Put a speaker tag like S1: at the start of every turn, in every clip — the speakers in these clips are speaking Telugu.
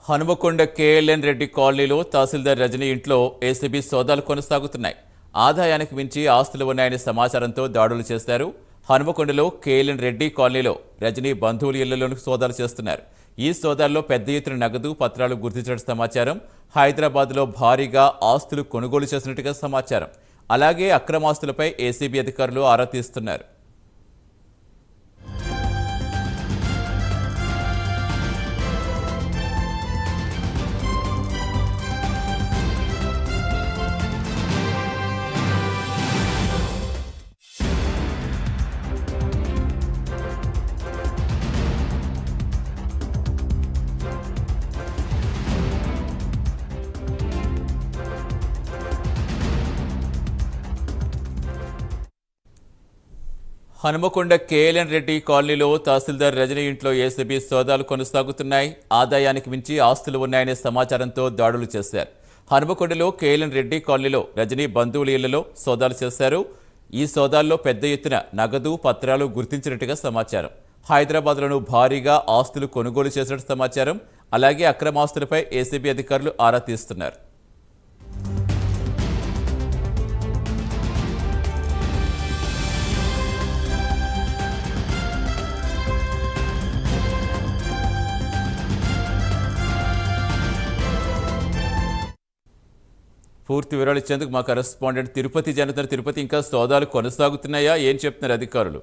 S1: హనుమకొండ కేఎల్ఎన్ రెడ్డి కాలనీలో తహసీల్దార్ రజనీ ఇంట్లో ఏసీబీ సోదాలు కొనసాగుతున్నాయి. ఆదాయానికి మించి ఆస్తులు ఉన్నాయనే సమాచారంతో దాడులు చేశారు. హనుమకొండలో కేఎల్ఎన్ రెడ్డి కాలనీలో రజనీ బంధువుల ఇళ్లలోనూ సోదాలు చేస్తున్నారు. ఈ సోదాల్లో పెద్ద ఎత్తున నగదు పత్రాలు గుర్తించిన సమాచారం. హైదరాబాద్లో భారీగా ఆస్తులు కొనుగోలు చేసినట్టుగా సమాచారం. అలాగే అక్రమాస్తులపై ఏసీబీ అధికారులు ఆరా తీస్తున్నారు. హనుమకొండ కేఎల్ఎన్ రెడ్డి కాలనీలో తహసీల్దార్ రజనీ ఇంట్లో ఏసీబీ సోదాలు కొనసాగుతున్నాయి. ఆదాయానికి మించి ఆస్తులు ఉన్నాయనే సమాచారంతో దాడులు చేశారు. హనుమకొండలో కేఎల్ఎన్ రెడ్డి కాలనీలో రజనీ బంధువుల ఇళ్లలో సోదాలు చేశారు. ఈ సోదాల్లో పెద్ద ఎత్తున నగదు పత్రాలు గుర్తించినట్టుగా సమాచారం. హైదరాబాద్లోనూ భారీగా ఆస్తులు కొనుగోలు చేసినట్టు సమాచారం. అలాగే అక్రమాస్తులపై ఏసీబీ అధికారులు ఆరా తీస్తున్నారు. పూర్తి వివరాలు ఇచ్చేందుకు మా కరెస్పాండెంట్ తిరుపతి జరుగుతున్నారు. తిరుపతి, ఇంకా సోదాలు కొనసాగుతున్నాయా? ఏం చెప్తున్నారు అధికారులు?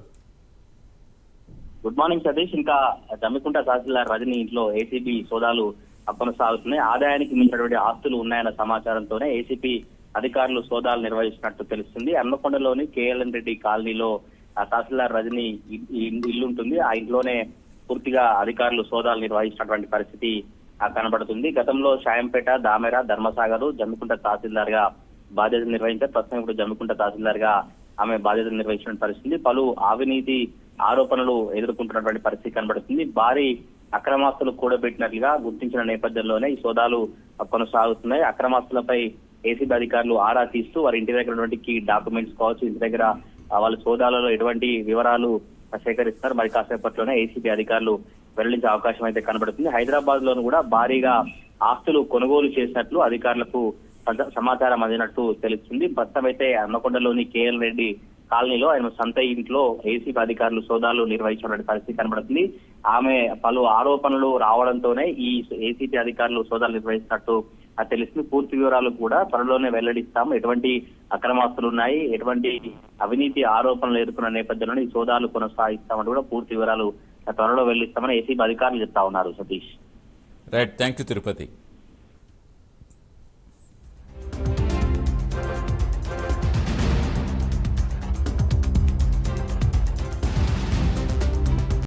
S2: Good morning Satish. ఇంకా జమ్మికుంట తహసీల్దార్ రజనీ ఇంట్లో ఏసీబీ సోదాలు కొనసాగుతున్నాయి. ఆదాయానికి మించినటువంటి ఆస్తులు ఉన్నాయన్న సమాచారంతోనే ఏసీబీ అధికారులు సోదాలు నిర్వహిస్తున్నట్టు తెలుస్తుంది. హన్మకొండలోని కేఎల్ఎన్ రెడ్డి కాలనీలో తహసీల్దార్ రజనీ ఇల్లు ఉంటుంది. ఆ ఇంట్లోనే పూర్తిగా అధికారులు సోదాలు నిర్వహిస్తున్నటువంటి పరిస్థితి కనబడుతుంది. గతంలో షాయంపేట, దామెర, ధర్మసాగర్ జమ్మికుంట తహసీల్దార్ గా బాధ్యతలు నిర్వహించారు. ప్రస్తుతం ఇప్పుడు జమ్మికుంట తహసీల్దార్ గా ఆమె బాధ్యతలు నిర్వహించిన పరిస్థితి. పలు అవినీతి ఆరోపణలు ఎదుర్కొంటున్నటువంటి పరిస్థితి కనబడుతుంది. భారీ అక్రమాస్తులు కూడబెట్టినట్లుగా గుర్తించిన నేపథ్యంలోనే ఈ సోదాలు కొనసాగుతున్నాయి. అక్రమాస్తులపై ఏసీబీ అధికారులు ఆరా తీస్తూ వారి ఇంటి దగ్గర ఉన్నటువంటి డాక్యుమెంట్స్ కావచ్చు, ఇంటి దగ్గర వాళ్ళ సోదాలలో ఎటువంటి వివరాలు సేకరిస్తారు. మరి కాసేపట్లోనే ఏసీబీ అధికారులు వెల్లడించే అవకాశం అయితే కనబడుతుంది. హైదరాబాద్ లోను కూడా భారీగా ఆస్తులు కొనుగోలు చేసినట్లు అధికారులకు సమాచారం అందినట్టు తెలుస్తుంది. ప్రస్తుతం అయితే హన్మకొండలోని కేఎల్ రెడ్డి కాలనీలో ఆయన సొంత ఇంట్లో ఏసీబీ అధికారులు సోదాలు నిర్వహించినటువంటి పరిస్థితి కనబడుతుంది. ఆమె పలు ఆరోపణలు రావడంతోనే ఈ ఏసీబీ అధికారులు సోదాలు నిర్వహిస్తున్నట్టు తెలుస్తుంది. పూర్తి వివరాలు కూడా త్వరలోనే వెల్లడిస్తాము. ఎటువంటి అక్రమాస్తులు ఉన్నాయి, ఎటువంటి అవినీతి ఆరోపణలు ఎదుర్కొన్న నేపథ్యంలో ఈ సోదాలు కొనసాగిస్తామని కూడా పూర్తి వివరాలు త్వరలో వెల్లడిస్తామని ఏసీబీ అధికారులు చెప్తా ఉన్నారు. Satish,
S1: right, thank you Tirupati.